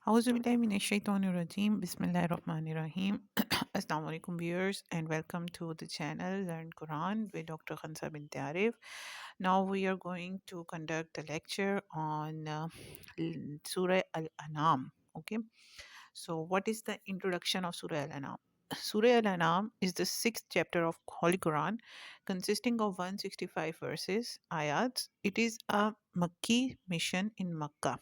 Auzubillahiminash-shaytanir-rajim. Bismillahir-Rahmanir-Rahim. Assalamu alaikum viewers and welcome to the channel Learn Quran with Dr. Khansa bin Tarif. Now we are going to conduct a lecture on Surah Al-An'am. Okay. So what is the introduction of Surah Al-An'am? Surah Al-An'am is the sixth chapter of Holy Quran consisting of 165 verses, ayats. It is a Makki mission in Makkah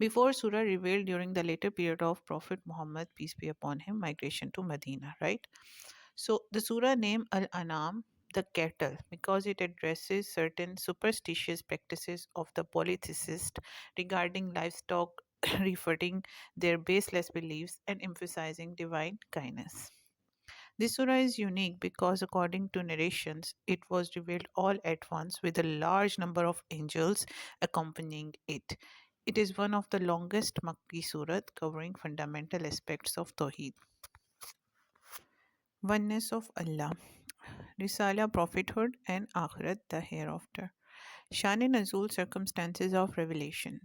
before Surah revealed during the later period of Prophet Muhammad, peace be upon him, migration to Medina, right? So the Surah name Al-Anam, the cattle, because it addresses certain superstitious practices of the polytheist regarding livestock, refuting their baseless beliefs and emphasizing divine kindness. This surah is unique because, according to narrations, it was revealed all at once with a large number of angels accompanying it. It is one of the longest Makki surat covering fundamental aspects of Tawheed. Oneness of Allah, Risala, Prophethood, and Akhirah, the Hereafter. Shan-e-Nuzool, circumstances of revelation.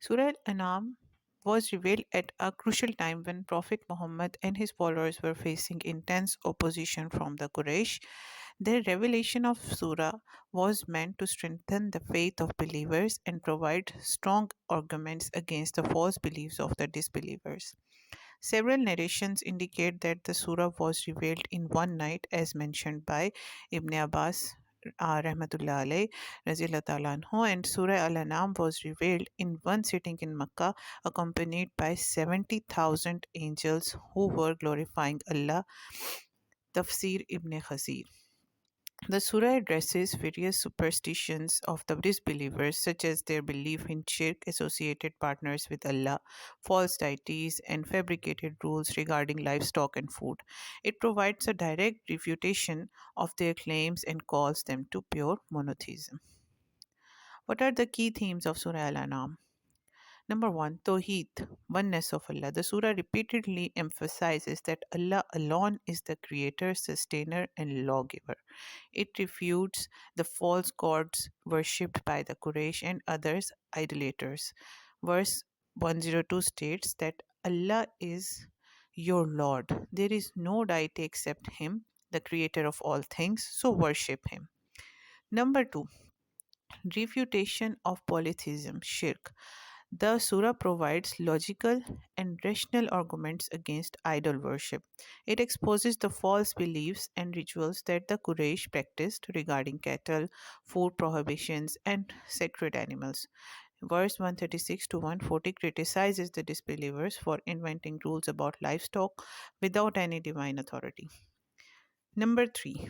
Surah Al-An'am was revealed at a crucial time when Prophet Muhammad and his followers were facing intense opposition from the Quraysh. The revelation of Surah was meant to strengthen the faith of believers and provide strong arguments against the false beliefs of the disbelievers. Several narrations indicate that the surah was revealed in one night, as mentioned by Ibn Abbas rahmatullah alayh, raziyallahu ta'ala anhu, and Surah Al-An'am was revealed in one sitting in Makkah, accompanied by 70,000 angels who were glorifying Allah. Tafsir Ibn Kathir. The surah addresses various superstitions of the disbelievers, such as their belief in Shirk, associated partners with Allah, false deities, and fabricated rules regarding livestock and food. It provides a direct refutation of their claims and calls them to pure monotheism. What are the key themes of Surah Al-An'am? Number one, Tawheed, oneness of Allah. The surah repeatedly emphasizes that Allah alone is the creator, sustainer, and lawgiver. It refutes the false gods worshipped by the Quraysh and others idolaters. Verse 102 states that Allah is your Lord. There is no deity except Him, the creator of all things, so worship Him. Number two, refutation of polytheism, Shirk. The surah provides logical and rational arguments against idol worship. It exposes the false beliefs and rituals that the Quraysh practiced regarding cattle, food prohibitions, and sacred animals. Verse 136 to 140 criticizes the disbelievers for inventing rules about livestock without any divine authority. Number 3.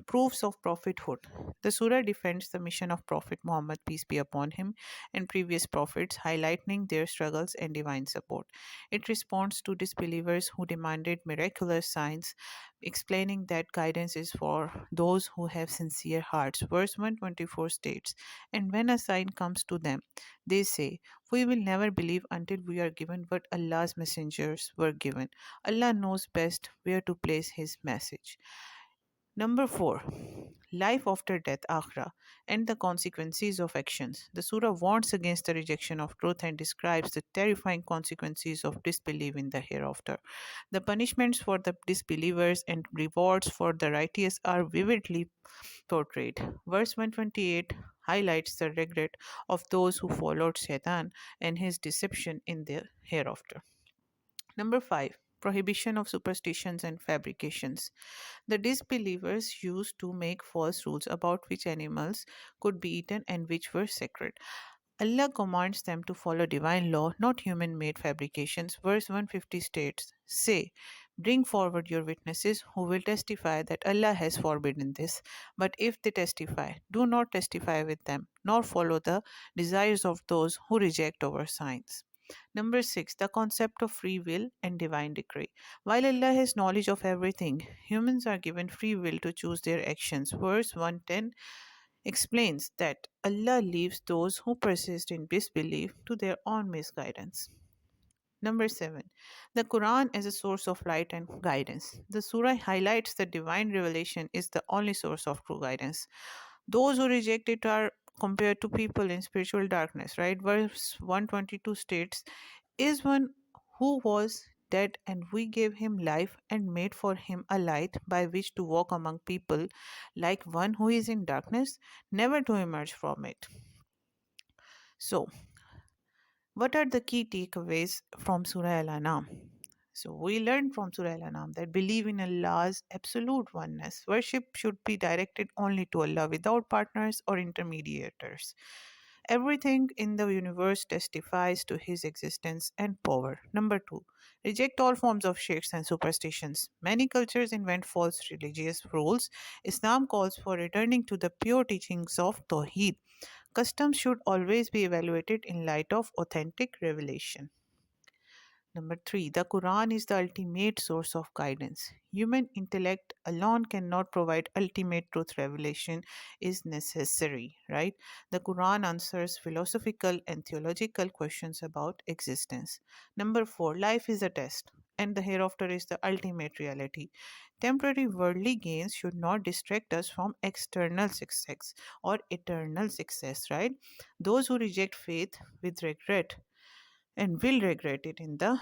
Proofs of prophethood. The surah defends the mission of Prophet Muhammad, peace be upon him, and previous prophets, highlighting their struggles and divine support. It responds to disbelievers who demanded miraculous signs, explaining that guidance is for those who have sincere hearts. Verse 124 states, "And when a sign comes to them, they say, 'We will never believe until we are given what Allah's messengers were given.' Allah knows best where to place His message." Number 4. Life after death, Akhirah, and the consequences of actions. The surah warns against the rejection of truth and describes the terrifying consequences of disbelief in the hereafter. The punishments for the disbelievers and rewards for the righteous are vividly portrayed. Verse 128 highlights the regret of those who followed Satan and his deception in the hereafter. Number 5. Prohibition of superstitions and fabrications. The disbelievers used to make false rules about which animals could be eaten and which were sacred. Allah commands them to follow divine law, not human made fabrications. Verse 150 states, "Say, bring forward your witnesses who will testify that Allah has forbidden this. But if they testify, do not testify with them, nor follow the desires of those who reject our signs." Number 6, the concept of free will and divine decree. While Allah has knowledge of everything, humans are given free will to choose their actions. Verse 110 explains that Allah leaves those who persist in disbelief to their own misguidance. Number 7. The Quran as a source of light and guidance. The surah highlights that divine revelation is the only source of true guidance. Those who reject it are compared to people in spiritual darkness, right? Verse 122 states, is one who was dead, and we gave him life and made for him a light by which to walk among people, like one who is in darkness, never to emerge from it. So, what are the key takeaways from Surah Al-An'am? So, we learned from Surah Al-An'am that believe in Allah's absolute oneness. Worship should be directed only to Allah without partners or intermediators. Everything in the universe testifies to His existence and power. Number two, reject all forms of shirks and superstitions. Many cultures invent false religious rules. Islam calls for returning to the pure teachings of Tawheed. Customs should always be evaluated in light of authentic revelation. Number three, the Quran is the ultimate source of guidance. Human intellect alone cannot provide ultimate truth. Revelation is necessary, right? The Quran answers philosophical and theological questions about existence. Number four, life is a test, and the hereafter is the ultimate reality. Temporary worldly gains should not distract us from external success or eternal success, right? Those who reject faith with regret and will regret it in the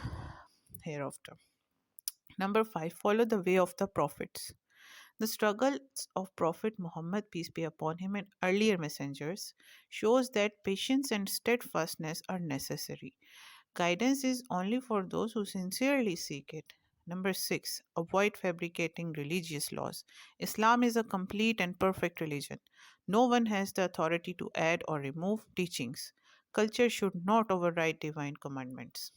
hereafter. Number five, follow the way of the prophets. The struggles of Prophet Muhammad, peace be upon him, and earlier messengers shows that patience and steadfastness are necessary. Guidance is only for those who sincerely seek it. Number six, avoid fabricating religious laws. Islam is a complete and perfect religion. No one has the authority to add or remove teachings. Culture should not override divine commandments.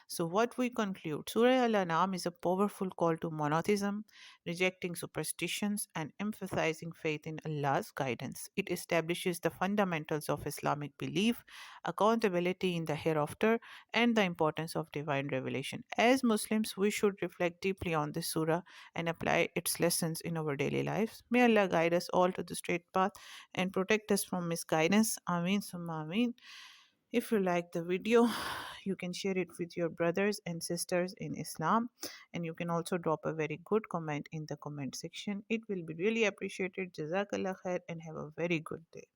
So, what we conclude, Surah Al An'am is a powerful call to monotheism, rejecting superstitions, and emphasizing faith in Allah's guidance. It establishes the fundamentals of Islamic belief, accountability in the hereafter, and the importance of divine revelation. As Muslims, we should reflect deeply on this surah and apply its lessons in our daily lives. May Allah guide us all to the straight path and protect us from misguidance. Ameen summa ameen. If you like the video, you can share it with your brothers and sisters in Islam, and you can also drop a very good comment in the comment section. It will be really appreciated. Jazakallah khair and have a very good day.